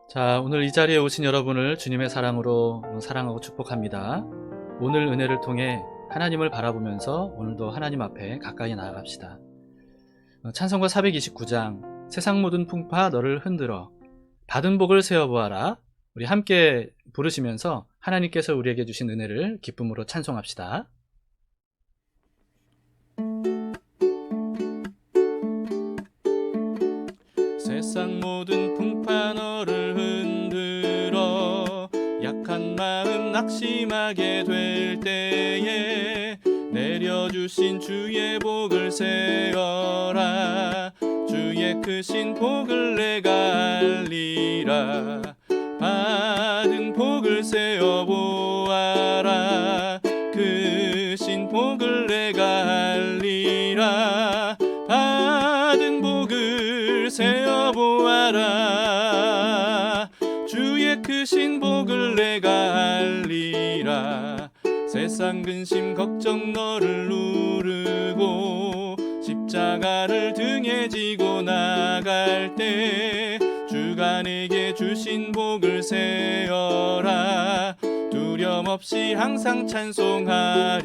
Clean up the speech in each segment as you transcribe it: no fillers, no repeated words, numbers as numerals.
자, 오늘 이 자리에 오신 여러분을 주님의 사랑으로 사랑하고 축복합니다. 오늘 은혜를 통해 하나님을 바라보면서 오늘도 하나님 앞에 가까이 나아갑시다. 찬송가 429장 세상 모든 풍파 너를 흔들어 받은 복을 세어보아라. 우리 함께 부르시면서 하나님께서 우리에게 주신 은혜를 기쁨으로 찬송합시다. 세상 모든 풍파 너를 흔들어 약한 마음 낙심하게 될 때에 내려주신 주의 복을 세어라. 주의 크신 복을 내가 알리라. 받은 복을 세어보아라. 크신 복을 내가 알리라. 받은 복을 세어보아라. 주의 크신 복을 내가 알리라. 세상 근심 걱정 너를 누르고 십자가를 등에 지고 나갈 때 주가 내게 주신 복을 세어라. 두려움 없이 항상 찬송하리라.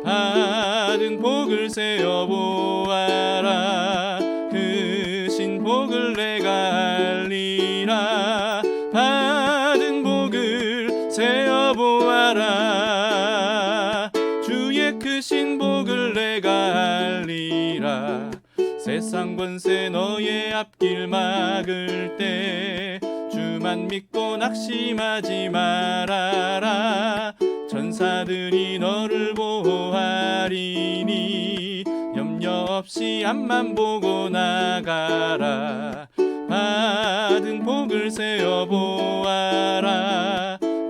받은 복을 세어보아라. 크신 복을 내가 알리라. 받은 복을 세어보아라. 주의 크신 복을 내가 알리라. 세상 권세 너의 앞길 막을 때 주만 믿고 낙심하지 말아라. 천사들이 너를 보호하리니 염려 없이 앞만 보고 나가라. 받은 복을 세어보아라.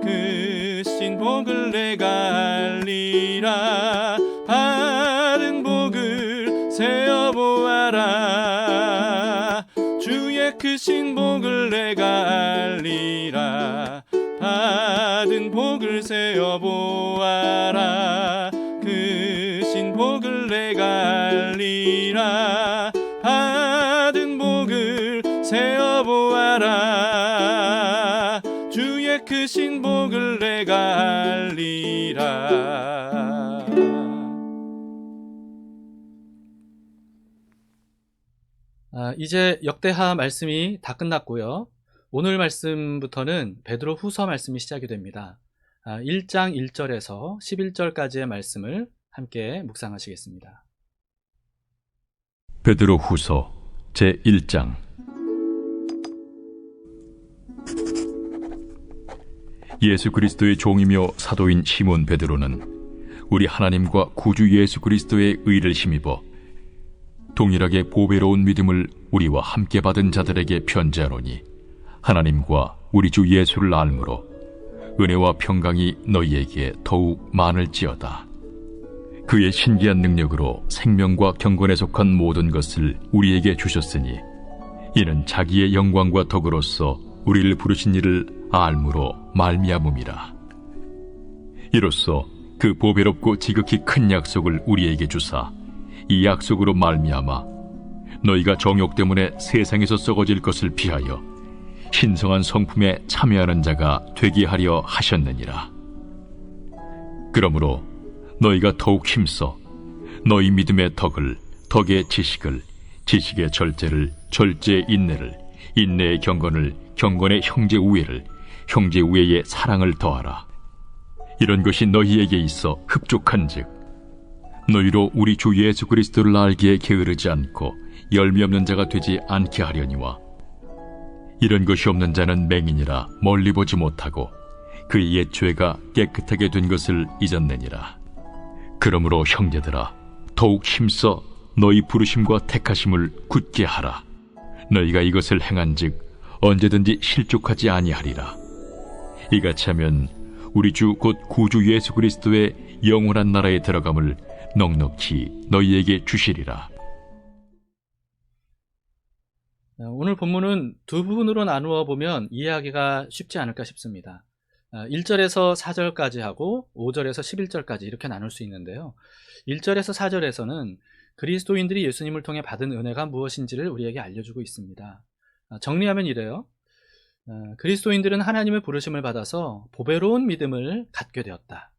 크신 복을 내가 알리라. 받은 복을 세어보아라. 주의 크신 복을 내가 알리라. 받은 복을 세어보아라. 크신 복을 내가 알리라. 받은 복을 세어보아라. 주의 크신 복을 내가 알리라. 이제 역대하 말씀이 다 끝났고요. 오늘 말씀부터는 베드로 후서 말씀이 시작이 됩니다. 1장 1절에서 11절까지의 말씀을 함께 묵상하시겠습니다. 베드로 후서 제1장. 예수 그리스도의 종이며 사도인 시몬 베드로는 우리 하나님과 구주 예수 그리스도의 의를 힘입어 동일하게 보배로운 믿음을 우리와 함께 받은 자들에게 편지하노니 하나님과 우리 주 예수를 알므로 은혜와 평강이 너희에게 더욱 많을지어다. 그의 신기한 능력으로 생명과 경건에 속한 모든 것을 우리에게 주셨으니 이는 자기의 영광과 덕으로서 우리를 부르신 이를 알므로 말미암음이라. 이로써 그 보배롭고 지극히 큰 약속을 우리에게 주사 이 약속으로 말미암아 너희가 정욕 때문에 세상에서 썩어질 것을 피하여 신성한 성품에 참여하는 자가 되게 하려 하셨느니라. 그러므로 너희가 더욱 힘써 너희 믿음의 덕을, 덕의 지식을, 지식의 절제를, 절제의 인내를, 인내의 경건을, 경건의 형제 우애를, 형제 우애의 사랑을 더하라. 이런 것이 너희에게 있어 흡족한즉 너희로 우리 주 예수 그리스도를 알기에 게으르지 않고 열매 없는 자가 되지 않게 하려니와 이런 것이 없는 자는 맹인이라 멀리 보지 못하고 그의 옛 죄가 깨끗하게 된 것을 잊었느니라. 그러므로 형제들아 더욱 힘써 너희 부르심과 택하심을 굳게 하라. 너희가 이것을 행한즉 언제든지 실족하지 아니하리라. 이같이 하면 우리 주 곧 구주 예수 그리스도의 영원한 나라에 들어감을 넉넉히 너희에게 주시리라. 오늘 본문은 두 부분으로 나누어 보면 이해하기가 쉽지 않을까 싶습니다. 1절에서 4절까지 하고 5절에서 11절까지 이렇게 나눌 수 있는데요. 1절에서 4절에서는 그리스도인들이 예수님을 통해 받은 은혜가 무엇인지를 우리에게 알려주고 있습니다. 정리하면 이래요. 그리스도인들은 하나님의 부르심을 받아서 보배로운 믿음을 갖게 되었다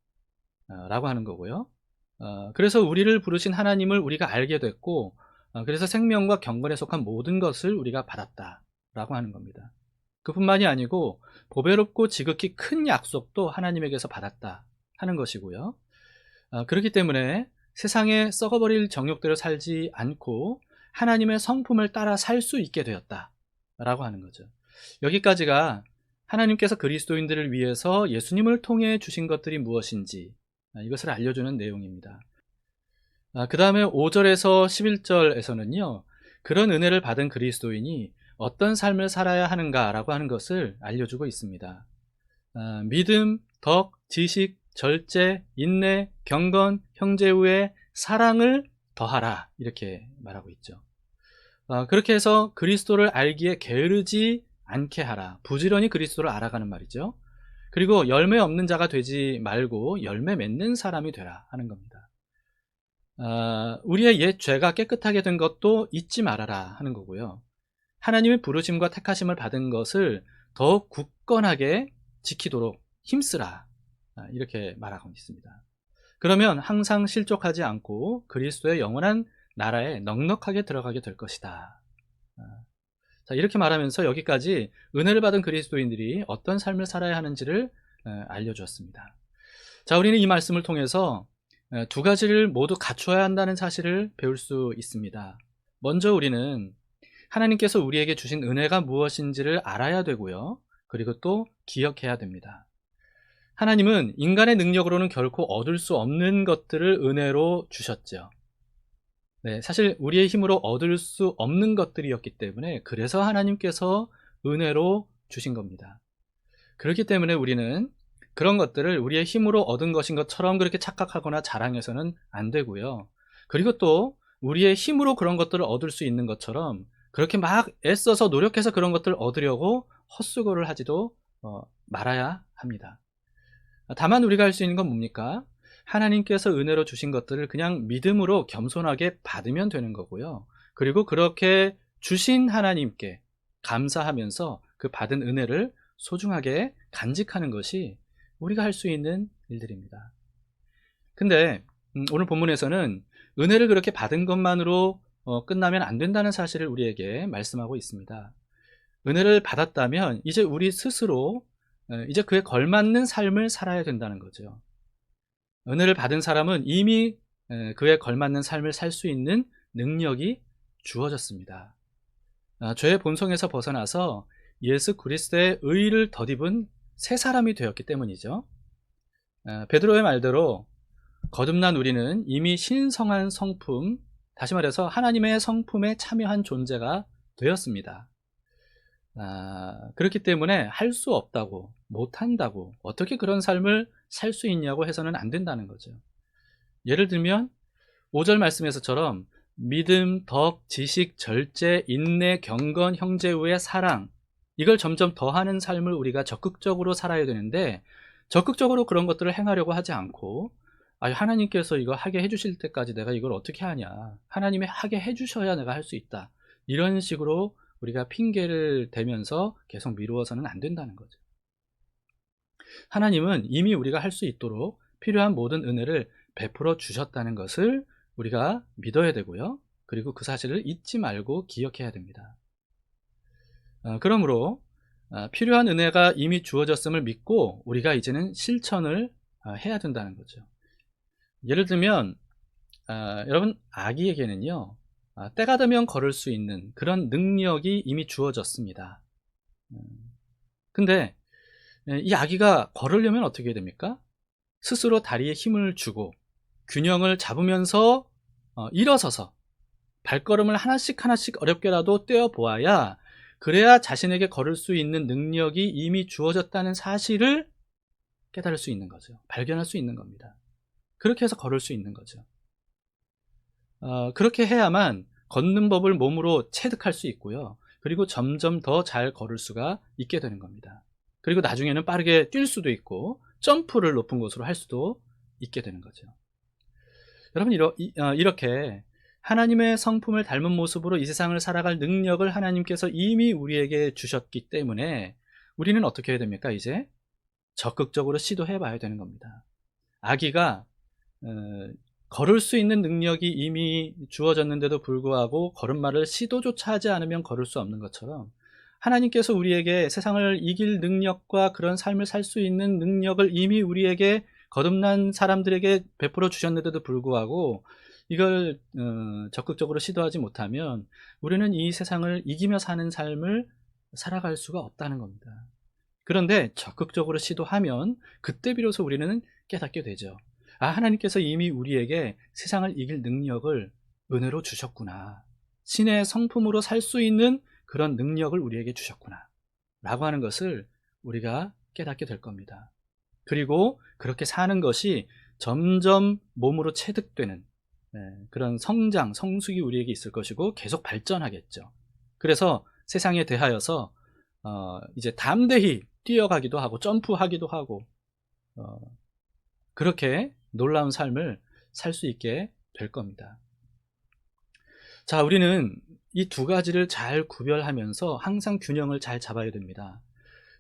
라고 하는 거고요. 그래서 우리를 부르신 하나님을 우리가 알게 됐고, 그래서 생명과 경건에 속한 모든 것을 우리가 받았다 라고 하는 겁니다. 그뿐만이 아니고 보배롭고 지극히 큰 약속도 하나님에게서 받았다 하는 것이고요. 그렇기 때문에 세상에 썩어버릴 정욕대로 살지 않고 하나님의 성품을 따라 살 수 있게 되었다 라고 하는 거죠. 여기까지가 하나님께서 그리스도인들을 위해서 예수님을 통해 주신 것들이 무엇인지 이것을 알려주는 내용입니다. 그 다음에 5절에서 11절에서는요, 그런 은혜를 받은 그리스도인이 어떤 삶을 살아야 하는가라고 하는 것을 알려주고 있습니다. 믿음, 덕, 지식, 절제, 인내, 경건, 형제우애, 사랑을 더하라 이렇게 말하고 있죠. 그렇게 해서 그리스도를 알기에 게으르지 않게 하라. 부지런히 그리스도를 알아가는 말이죠. 그리고 열매 없는 자가 되지 말고 열매 맺는 사람이 되라 하는 겁니다. 우리의 옛 죄가 깨끗하게 된 것도 잊지 말아라 하는 거고요. 하나님의 부르심과 택하심을 받은 것을 더욱 굳건하게 지키도록 힘쓰라 이렇게 말하고 있습니다. 그러면 항상 실족하지 않고 그리스도의 영원한 나라에 넉넉하게 들어가게 될 것이다. 자, 이렇게 말하면서 여기까지 은혜를 받은 그리스도인들이 어떤 삶을 살아야 하는지를 알려주었습니다. 자, 우리는 이 말씀을 통해서 두 가지를 모두 갖추어야 한다는 사실을 배울 수 있습니다. 먼저 우리는 하나님께서 우리에게 주신 은혜가 무엇인지를 알아야 되고요. 그리고 또 기억해야 됩니다. 하나님은 인간의 능력으로는 결코 얻을 수 없는 것들을 은혜로 주셨죠. 네, 사실 우리의 힘으로 얻을 수 없는 것들이었기 때문에 그래서 하나님께서 은혜로 주신 겁니다. 그렇기 때문에 우리는 그런 것들을 우리의 힘으로 얻은 것인 것처럼 그렇게 착각하거나 자랑해서는 안 되고요. 그리고 또 우리의 힘으로 그런 것들을 얻을 수 있는 것처럼 그렇게 막 애써서 노력해서 그런 것들을 얻으려고 헛수고를 하지도 말아야 합니다. 다만 우리가 할 수 있는 건 뭡니까? 하나님께서 은혜로 주신 것들을 그냥 믿음으로 겸손하게 받으면 되는 거고요. 그리고 그렇게 주신 하나님께 감사하면서 그 받은 은혜를 소중하게 간직하는 것이 우리가 할 수 있는 일들입니다. 근데 오늘 본문에서는 은혜를 그렇게 받은 것만으로 끝나면 안 된다는 사실을 우리에게 말씀하고 있습니다. 은혜를 받았다면 이제 우리 스스로 이제 그에 걸맞는 삶을 살아야 된다는 거죠. 은혜를 받은 사람은 이미 그에 걸맞는 삶을 살 수 있는 능력이 주어졌습니다. 죄의 본성에서 벗어나서 예수 그리스도의 의를 덧입은 새 사람이 되었기 때문이죠. 베드로의 말대로 거듭난 우리는 이미 신성한 성품, 다시 말해서 하나님의 성품에 참여한 존재가 되었습니다. 그렇기 때문에 할 수 없다고, 못한다고, 어떻게 그런 삶을 살 수 있냐고 해서는 안 된다는 거죠. 예를 들면 5절 말씀에서처럼 믿음, 덕, 지식, 절제, 인내, 경건, 형제우애, 사랑, 이걸 점점 더하는 삶을 우리가 적극적으로 살아야 되는데 적극적으로 그런 것들을 행하려고 하지 않고 하나님께서 이거 하게 해주실 때까지 내가 이걸 어떻게 하냐, 하나님이 하게 해주셔야 내가 할 수 있다, 이런 식으로 우리가 핑계를 대면서 계속 미루어서는 안 된다는 거죠. 하나님은 이미 우리가 할 수 있도록 필요한 모든 은혜를 베풀어 주셨다는 것을 우리가 믿어야 되고요. 그리고 그 사실을 잊지 말고 기억해야 됩니다. 그러므로 필요한 은혜가 이미 주어졌음을 믿고 우리가 이제는 실천을 해야 된다는 거죠. 예를 들면 여러분, 아기에게는요 때가 되면 걸을 수 있는 그런 능력이 이미 주어졌습니다. 근데 이 아기가 걸으려면 어떻게 해야 됩니까? 스스로 다리에 힘을 주고 균형을 잡으면서 일어서서 발걸음을 하나씩 하나씩 어렵게라도 떼어보아야, 그래야 자신에게 걸을 수 있는 능력이 이미 주어졌다는 사실을 깨달을 수 있는 거죠. 발견할 수 있는 겁니다. 그렇게 해서 걸을 수 있는 거죠. 그렇게 해야만 걷는 법을 몸으로 체득할 수 있고요. 그리고 점점 더 잘 걸을 수가 있게 되는 겁니다. 그리고 나중에는 빠르게 뛸 수도 있고 점프를 높은 곳으로 할 수도 있게 되는 거죠. 여러분, 이렇게 하나님의 성품을 닮은 모습으로 이 세상을 살아갈 능력을 하나님께서 이미 우리에게 주셨기 때문에 우리는 어떻게 해야 됩니까? 이제 적극적으로 시도해 봐야 되는 겁니다. 아기가 걸을 수 있는 능력이 이미 주어졌는데도 불구하고 걸음마를 시도조차 하지 않으면 걸을 수 없는 것처럼, 하나님께서 우리에게 세상을 이길 능력과 그런 삶을 살 수 있는 능력을 이미 우리에게 거듭난 사람들에게 베풀어 주셨는데도 불구하고 이걸 적극적으로 시도하지 못하면 우리는 이 세상을 이기며 사는 삶을 살아갈 수가 없다는 겁니다. 그런데 적극적으로 시도하면 그때 비로소 우리는 깨닫게 되죠. 아, 하나님께서 이미 우리에게 세상을 이길 능력을 은혜로 주셨구나. 신의 성품으로 살 수 있는 그런 능력을 우리에게 주셨구나 라고 하는 것을 우리가 깨닫게 될 겁니다. 그리고 그렇게 사는 것이 점점 몸으로 체득되는 그런 성장, 성숙이 우리에게 있을 것이고 계속 발전하겠죠. 그래서 세상에 대하여서 이제 담대히 뛰어가기도 하고 점프하기도 하고 그렇게 놀라운 삶을 살 수 있게 될 겁니다. 자, 우리는 이 두 가지를 잘 구별하면서 항상 균형을 잘 잡아야 됩니다.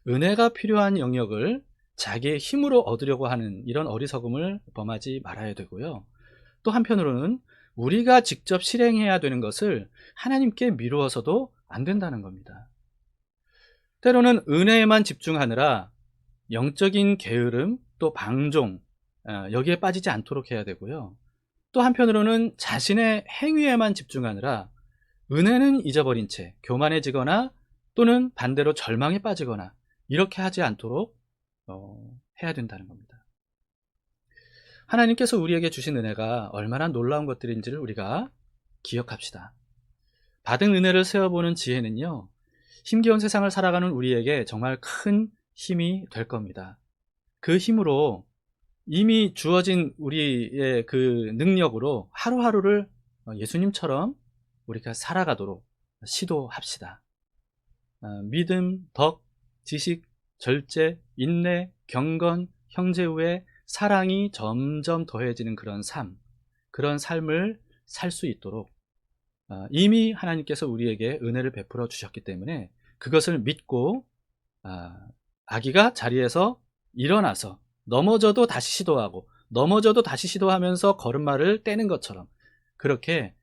은혜가 필요한 영역을 자기의 힘으로 얻으려고 하는 이런 어리석음을 범하지 말아야 되고요. 또 한편으로는 우리가 직접 실행해야 되는 것을 하나님께 미루어서도 안 된다는 겁니다. 때로는 은혜에만 집중하느라 영적인 게으름, 또 방종, 여기에 빠지지 않도록 해야 되고요. 또 한편으로는 자신의 행위에만 집중하느라 은혜는 잊어버린 채 교만해지거나 또는 반대로 절망에 빠지거나 이렇게 하지 않도록 해야 된다는 겁니다. 하나님께서 우리에게 주신 은혜가 얼마나 놀라운 것들인지를 우리가 기억합시다. 받은 은혜를 세어보는 지혜는요, 힘겨운 세상을 살아가는 우리에게 정말 큰 힘이 될 겁니다. 그 힘으로 이미 주어진 우리의 그 능력으로 하루하루를 예수님처럼 우리가 살아가도록 시도합시다. 믿음, 덕, 지식, 절제, 인내, 경건, 형제우애, 사랑이 점점 더해지는 그런 삶, 그런 삶을 살 수 있도록 이미 하나님께서 우리에게 은혜를 베풀어 주셨기 때문에 그것을 믿고 아기가 자리에서 일어나서 넘어져도 다시 시도하고 넘어져도 다시 시도하면서 걸음마를 떼는 것처럼 그렇게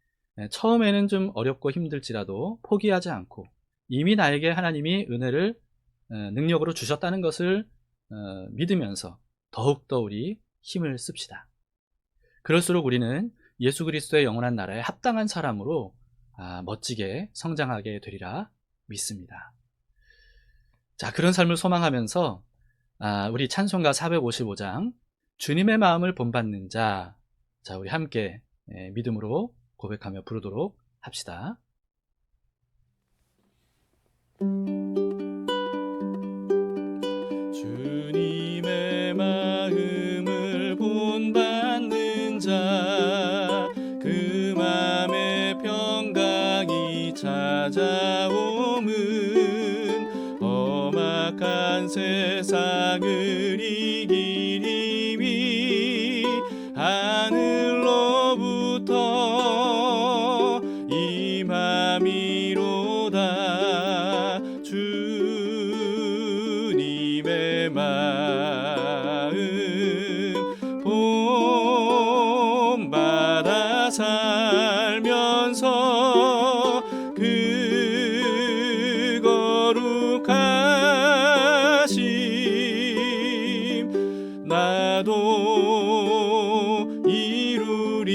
처음에는 좀 어렵고 힘들지라도 포기하지 않고 이미 나에게 하나님이 은혜를 능력으로 주셨다는 것을 믿으면서 더욱더 우리 힘을 씁시다. 그럴수록 우리는 예수 그리스도의 영원한 나라에 합당한 사람으로 멋지게 성장하게 되리라 믿습니다. 자, 그런 삶을 소망하면서 우리 찬송가 455장 주님의 마음을 본받는 자, 우리 함께 믿음으로 고백하며 부르도록 합시다. 주님의 마음을 본받는 자, 그 맘에 평강이 찾아오면 험악한 세상을 이길 힘이 하늘로부터 임함이로다. 주님의 마음 본받아 살면서 그 거룩하심 나도 이루리.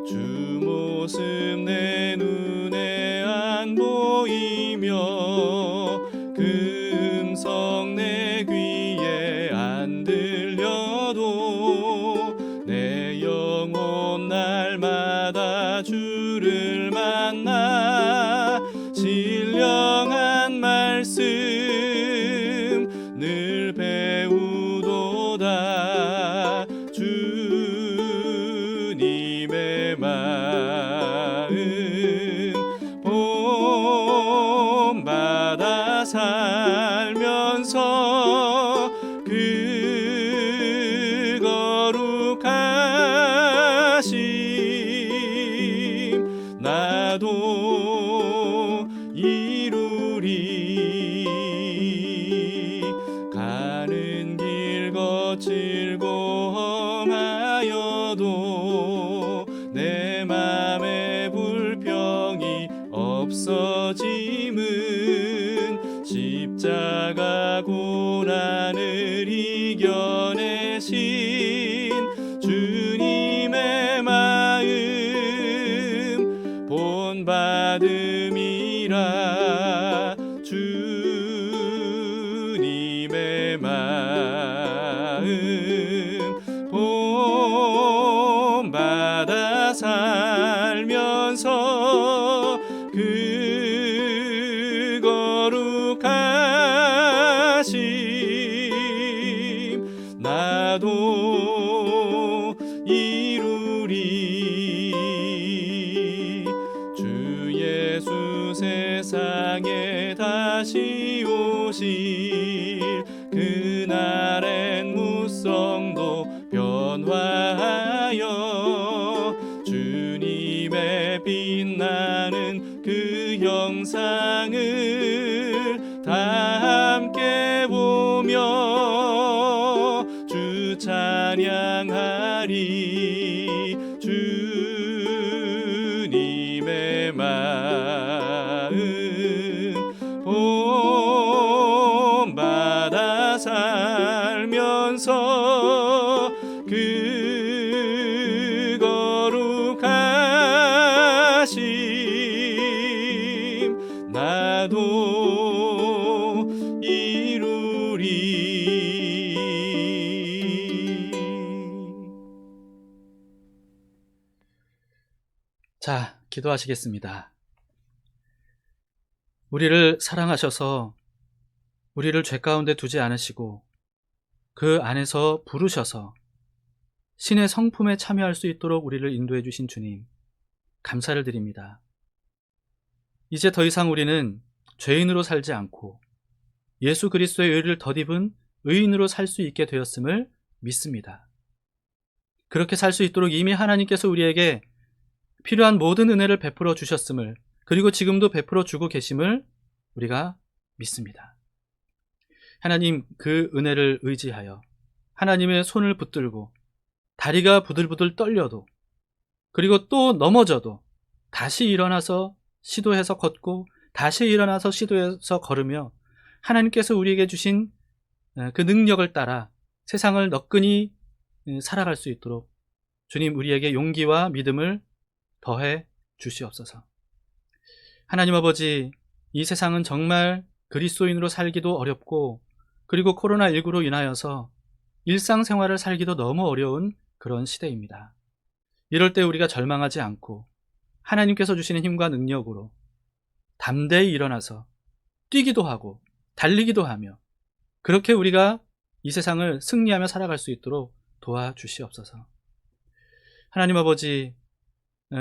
주 모습 내 눈에 안 보이며 그 음성 내 귀에 안 들려도 내 영혼 날마다 주를 만나 신령한 말씀 늘 배우도다. 주님의 마음 본받아 살면서 그 거룩하심 나도 이루리. 가는 길 거칠고 험하여도 내 맘에 불평이 없어짐은 십자가 고난을 이겨내신 주님의 마음 본받음이라. 주님의 마음 본받아 살면서 그 거룩하심 나도 이루리. 주 예수 세상에 다시 오실 그날엔 무성도 변화하여 주님의 빛나는 그 형상을 다 함께 보며 주 찬양하리. 주님의 마음 본받아 살면서 그 거룩하심 나도 이루리. 자, 기도하시겠습니다. 우리를 사랑하셔서 우리를 죄 가운데 두지 않으시고 그 안에서 부르셔서 신의 성품에 참여할 수 있도록 우리를 인도해 주신 주님, 감사를 드립니다. 이제 더 이상 우리는 죄인으로 살지 않고 예수 그리스도의 의를 덧입은 의인으로 살 수 있게 되었음을 믿습니다. 그렇게 살 수 있도록 이미 하나님께서 우리에게 필요한 모든 은혜를 베풀어 주셨음을, 그리고 지금도 베풀어 주고 계심을 우리가 믿습니다. 하나님, 그 은혜를 의지하여 하나님의 손을 붙들고 다리가 부들부들 떨려도, 그리고 또 넘어져도 다시 일어나서 시도해서 걷고 다시 일어나서 시도해서 걸으며 하나님께서 우리에게 주신 그 능력을 따라 세상을 너끈히 살아갈 수 있도록 주님, 우리에게 용기와 믿음을 더해 주시옵소서. 하나님 아버지, 이 세상은 정말 그리스도인으로 살기도 어렵고, 그리고 코로나19로 인하여서 일상생활을 살기도 너무 어려운 그런 시대입니다. 이럴 때 우리가 절망하지 않고 하나님께서 주시는 힘과 능력으로 담대히 일어나서 뛰기도 하고 달리기도 하며, 그렇게 우리가 이 세상을 승리하며 살아갈 수 있도록 도와주시옵소서. 하나님 아버지,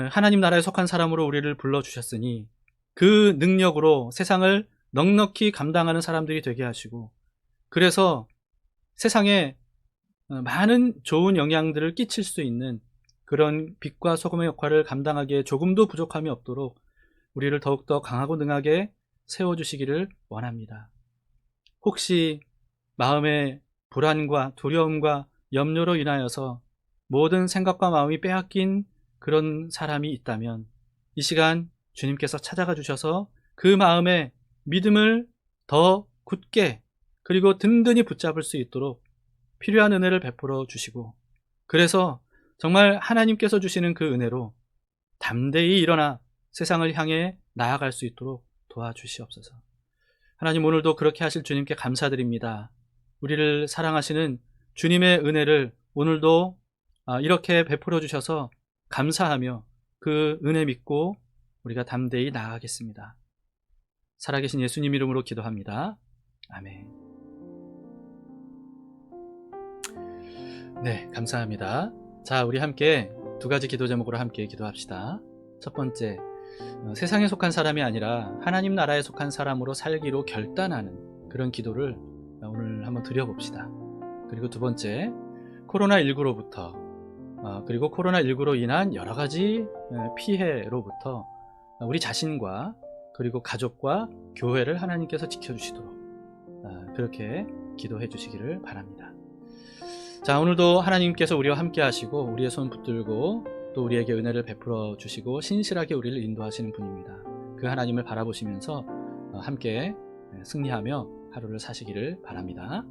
하나님 나라에 속한 사람으로 우리를 불러주셨으니 그 능력으로 세상을 넉넉히 감당하는 사람들이 되게 하시고, 그래서 세상에 많은 좋은 영향들을 끼칠 수 있는 그런 빛과 소금의 역할을 감당하기에 조금도 부족함이 없도록 우리를 더욱더 강하고 능하게 세워주시기를 원합니다. 혹시 마음의 불안과 두려움과 염려로 인하여서 모든 생각과 마음이 빼앗긴 그런 사람이 있다면 이 시간 주님께서 찾아가 주셔서 그 마음에 믿음을 더 굳게 그리고 든든히 붙잡을 수 있도록 필요한 은혜를 베풀어 주시고, 그래서 정말 하나님께서 주시는 그 은혜로 담대히 일어나 세상을 향해 나아갈 수 있도록 도와주시옵소서. 하나님, 오늘도 그렇게 하실 주님께 감사드립니다. 우리를 사랑하시는 주님의 은혜를 오늘도 이렇게 베풀어 주셔서 감사하며 그 은혜 믿고 우리가 담대히 나아가겠습니다. 살아계신 예수님 이름으로 기도합니다. 아멘. 네, 감사합니다. 자, 우리 함께 두 가지 기도 제목으로 함께 기도합시다. 첫 번째, 세상에 속한 사람이 아니라 하나님 나라에 속한 사람으로 살기로 결단하는 그런 기도를 오늘 한번 드려봅시다. 그리고 두 번째, 코로나19로부터 그리고 코로나19로 인한 여러 가지 피해로부터 우리 자신과 그리고 가족과 교회를 하나님께서 지켜주시도록 그렇게 기도해 주시기를 바랍니다. 자, 오늘도 하나님께서 우리와 함께 하시고 우리의 손 붙들고 또 우리에게 은혜를 베풀어 주시고 신실하게 우리를 인도하시는 분입니다. 그 하나님을 바라보시면서 함께 승리하며 하루를 사시기를 바랍니다.